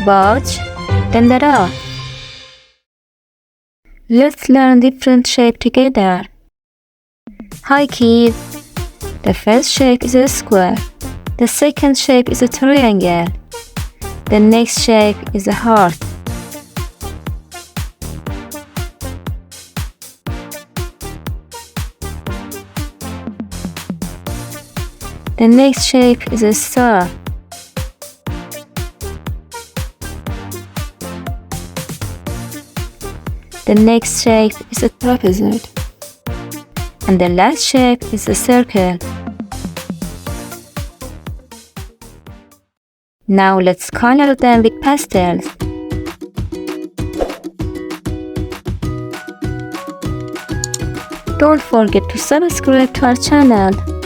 bulge, then the round. Let's learn different shapes together. Hi kids! The first shape is a square. The second shape is a triangle. The next shape is a heart. The next shape is a star. The next shape is a trapezoid. And the last shape is a circle. Now let's color them with pastels. Don't forget to subscribe to our channel.